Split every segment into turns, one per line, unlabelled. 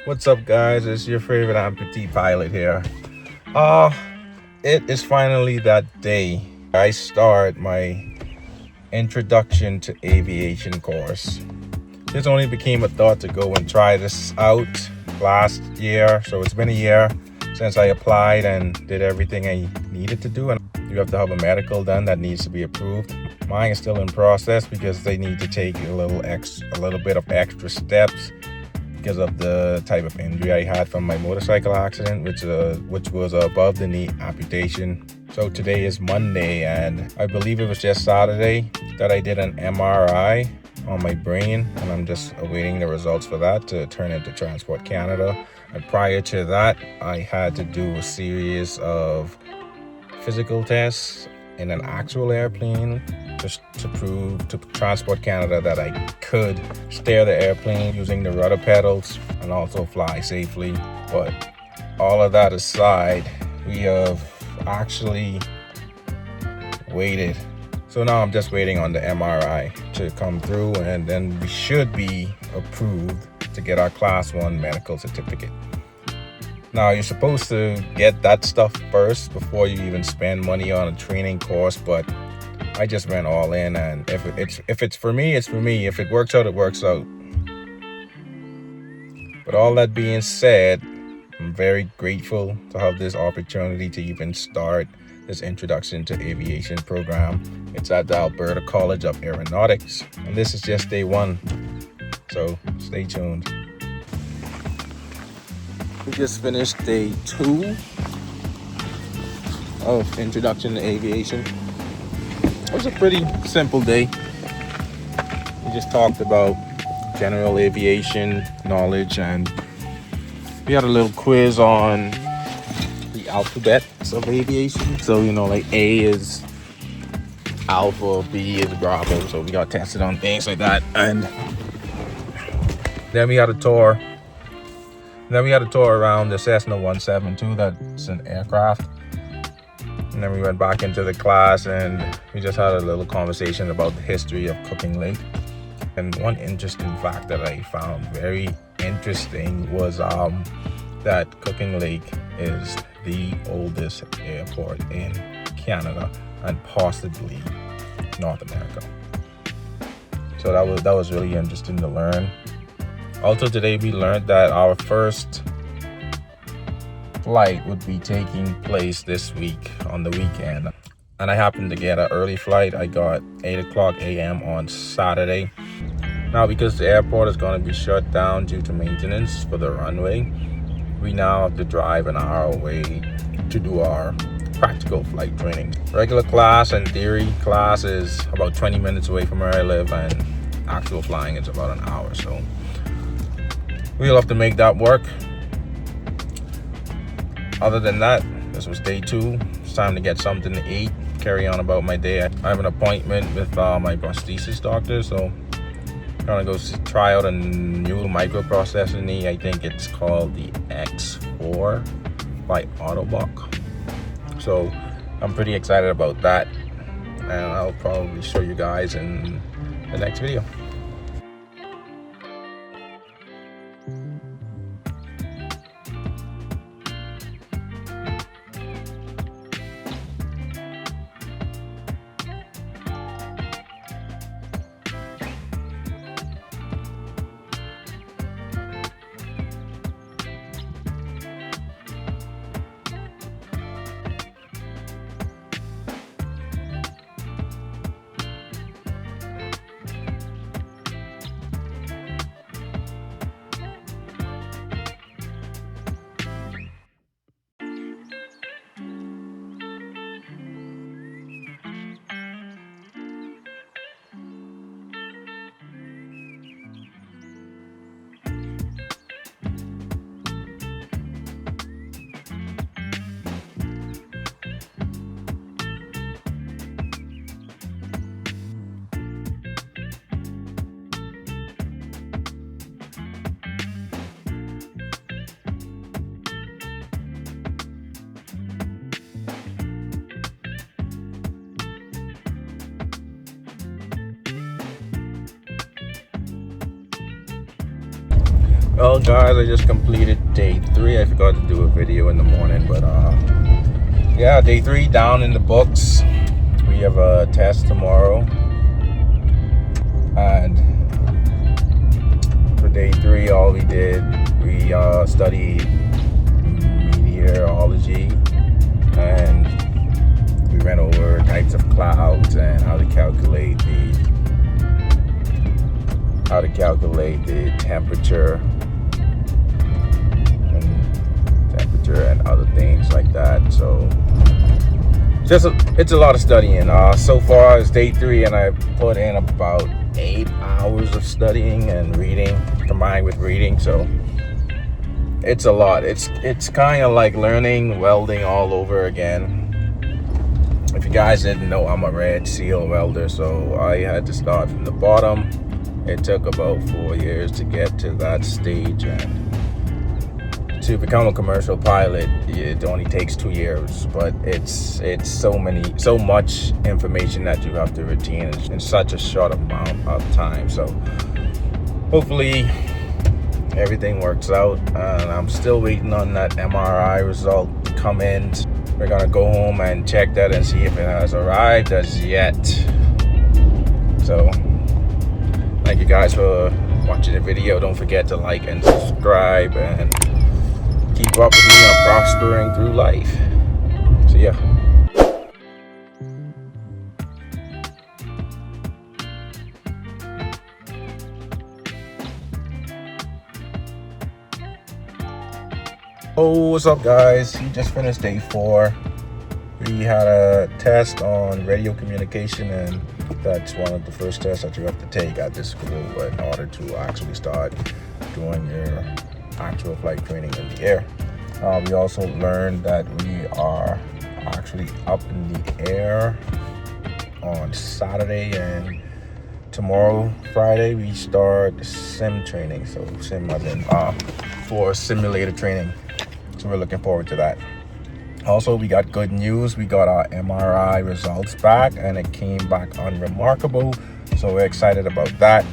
What's up, guys? It's your favorite amputee pilot here. Uh, it is finally that day. I start my introduction to aviation course. This only became a thought to go and try this out last year. So it's been a year since I applied and did everything I needed to do. And you have to have a medical done that needs to be approved. Mine is still in process because they need to take a little bit of extra steps because of the type of injury I had from my motorcycle accident, which was above the knee amputation. So today is Monday, and I believe it was just Saturday that I did an MRI on my brain, and I'm just awaiting the results for that to turn into Transport Canada. And prior to that, I had to do a series of physical tests in an actual airplane just to prove to Transport Canada that I could steer the airplane using the rudder pedals and also fly safely. But all of that aside, we have actually waited. So now I'm just waiting on the MRI to come through, and then we should be approved to get our Class 1 medical certificate. Now, you're supposed to get that stuff first before you even spend money on a training course, but I just went all in, and if it's for me, it's for me. If it works out, it works out. But all that being said, I'm very grateful to have this opportunity to even start this introduction to aviation program. It's at the Alberta College of Aeronautics, and this is just day one. So stay tuned. We just finished day 2 of Introduction to Aviation. It was a pretty simple day. We just talked about general aviation knowledge, and we had a little quiz on the alphabets of aviation. So, like A is Alpha, B is Bravo. So we got tested on things like that. And then we had a tour. Around the Cessna 172, that's an aircraft. And then we went back into the class and we just had a little conversation about the history of Cooking Lake. And one interesting fact that I found very interesting was that Cooking Lake is the oldest airport in Canada and possibly North America. So that was really interesting to learn. Also today we learned that our first flight would be taking place this week on the weekend. And I happened to get an early flight. I got 8 o'clock a.m. on Saturday. Now, because the airport is going to be shut down due to maintenance for the runway, we now have to drive an hour away to do our practical flight training. Regular class and theory class is about 20 minutes away from where I live, and actual flying is about an hour. So we'll have to make that work. Other than that, this was day 2. It's time to get something to eat, carry on about my day. I have an appointment with my prosthesis doctor, so I'm gonna go try out a new microprocessor knee. I think it's called the X4 by Autobot. So I'm pretty excited about that, and I'll probably show you guys in the next video. Well, guys, I just completed day 3. I forgot to do a video in the morning, but yeah, day 3 down in the books. We have a test tomorrow, and for day 3, all we did, we studied meteorology, and we ran over types of clouds and how to calculate the temperature and other things like that. So it's a lot of studying. So far it's day 3, and I put in about 8 hours of studying and reading combined with reading. So it's a lot. It's kind of like learning welding all over again. If you guys didn't know, I'm a Red Seal welder, so I had to start from the bottom. It took about 4 years to get to that stage, and to become a commercial pilot, it only takes 2 years. But it's so much information that you have to retain in such a short amount of time. So hopefully everything works out, and I'm still waiting on that MRI result to come in. We're gonna go home and check that and see if it has arrived as yet. So thank you guys for watching the video. Don't forget to like and subscribe, and keep up with me on prospering through life. See ya. Oh, what's up, guys? We just finished day 4. We had a test on radio communication, and that's one of the first tests that you have to take at this school in order to actually start doing your actual flight training in the air. We also learned that we are actually up in the air on Saturday, and tomorrow, Friday, we start sim training. So sim as in for simulator training. So we're looking forward to that. Also, we got good news. We got our MRI results back, and it came back unremarkable. So we're excited about that.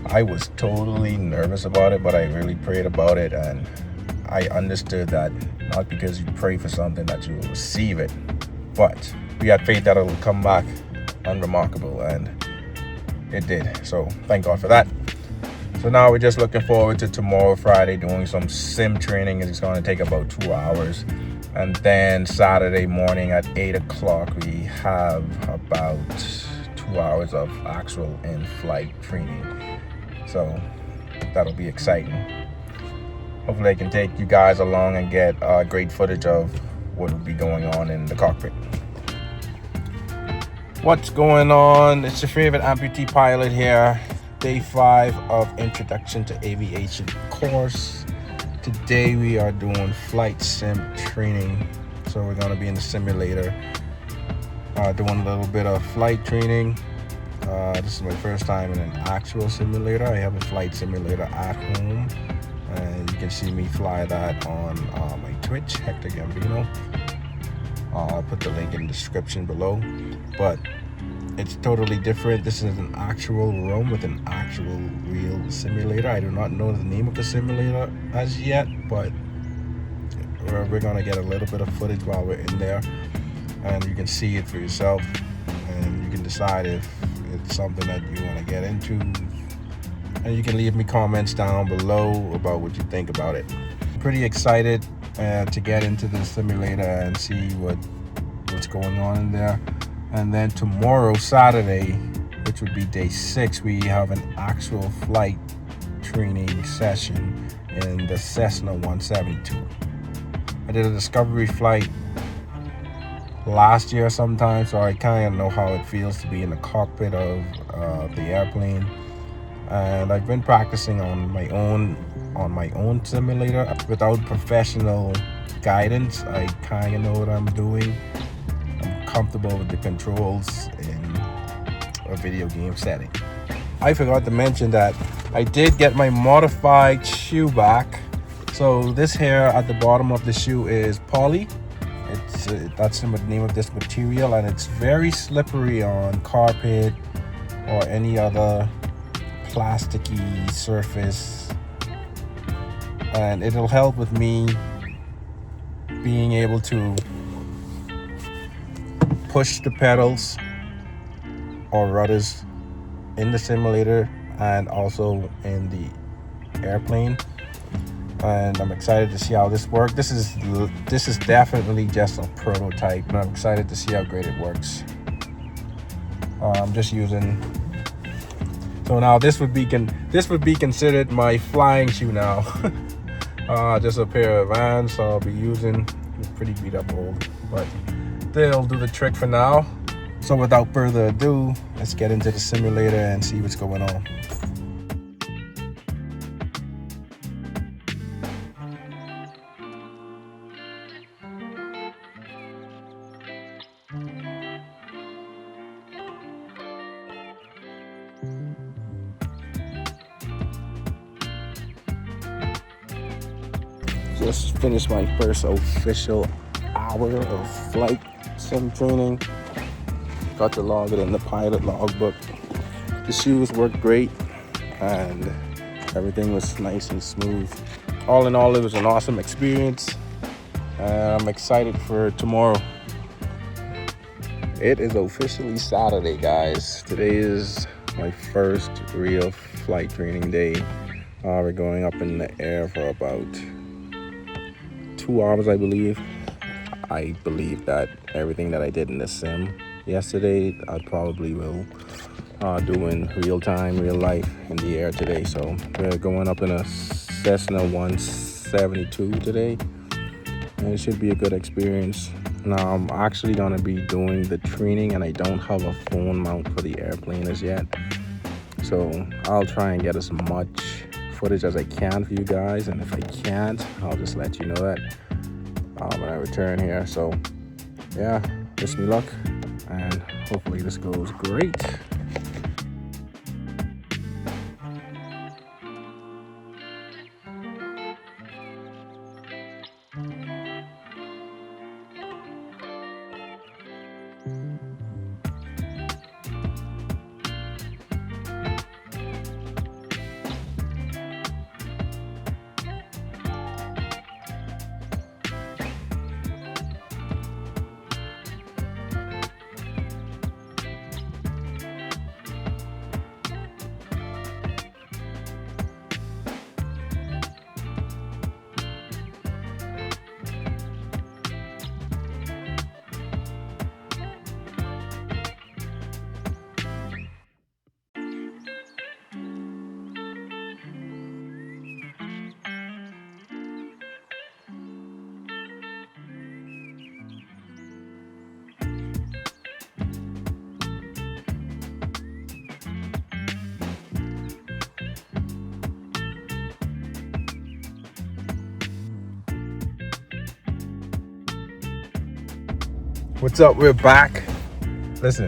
I was totally nervous about it, but I really prayed about it, and I understood that not because you pray for something that you will receive it, but we had faith that it will come back unremarkable, and it did. So thank God for that. So now we're just looking forward to tomorrow, Friday, doing some sim training. It's going to take about 2 hours. And then Saturday morning at 8 o'clock, we have about 2 hours of actual in-flight training. So that'll be exciting. Hopefully I can take you guys along and get great footage of what will be going on in the cockpit. What's going on? It's your favorite amputee pilot here. Day 5 of Introduction to Aviation course. Today we are doing flight sim training. So we're going to be in the simulator doing a little bit of flight training. This is my first time in an actual simulator. I have a flight simulator at home, and you can see me fly that on my Twitch, Hector Gambino. I'll put the link in the description below. But it's totally different. This is an actual room with an actual real simulator. I do not know the name of the simulator as yet, but we're gonna get a little bit of footage while we're in there, and you can see it for yourself, and you can decide if it's something that you want to get into, and you can leave me comments down below about what you think about it. Pretty excited to get into the simulator and see what's going on in there. And then tomorrow, Saturday, which would be day 6, we have an actual flight training session in the Cessna 172. I did a discovery flight last year sometime, so I kind of know how it feels to be in the cockpit of the airplane. And I've been practicing on my own simulator without professional guidance. I kind of know what I'm doing. Comfortable with the controls in a video game setting. I forgot to mention that I did get my modified shoe back. So this here at the bottom of the shoe is poly. That's the name of this material, and it's very slippery on carpet or any other plasticky surface. and it'll help with me being able to push the pedals or rudders in the simulator and also in the airplane. And I'm excited to see how this works. This is definitely just a prototype, but I'm excited to see how great it works. I'm just using. So now this would be considered my flying shoe now. Just a pair of Vans I'll be using. It's pretty beat up old, but they'll do the trick for now. So without further ado, let's get into the simulator and see what's going on. Just finished my first official hour of flight sim training. Got the logger in the pilot logbook. The shoes worked great and everything was nice and smooth. All in all, it was an awesome experience. I'm excited for tomorrow. It is officially Saturday, guys. Today is my first real flight training day. We're going up in the air for about 2 hours, I believe. I believe that everything that I did in the sim yesterday, I probably will do in real time, real life in the air today. So we're going up in a Cessna 172 today, and it should be a good experience. Now I'm actually gonna be doing the training, and I don't have a phone mount for the airplane as yet. So I'll try and get as much footage as I can for you guys, and if I can't, I'll just let you know that when I return here. So yeah, wish me luck, and hopefully this goes great. What's up? We're back. Listen,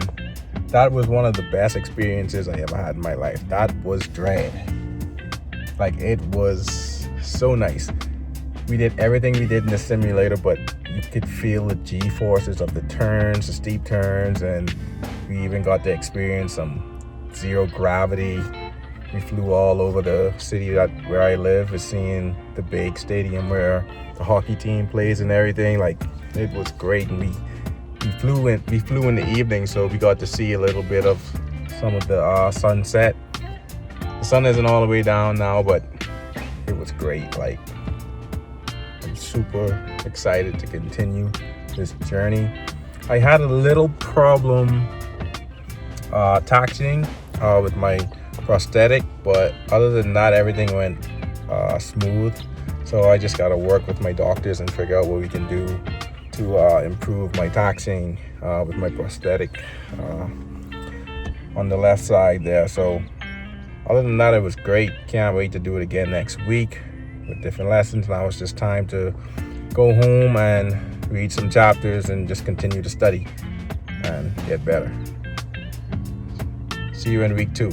that was one of the best experiences I ever had in my life. That was dread. Like, it was so nice. We did everything we did in the simulator, but you could feel the G-forces of the turns, the steep turns, and we even got to experience some zero gravity. We flew all over the city where I live, is seeing the big stadium where the hockey team plays and everything. Like, it was great, and we flew in the evening, so we got to see a little bit of some of the sunset. The sun isn't all the way down now, but it was great. Like, I'm super excited to continue this journey. I had a little problem taxiing with my prosthetic, but other than that, everything went smooth. So I just got to work with my doctors and figure out what we can do to improve my taxiing with my prosthetic on the left side there. So other than that, it was great. Can't wait to do it again next week with different lessons. Now it's just time to go home and read some chapters and just continue to study and get better. See you in week 2.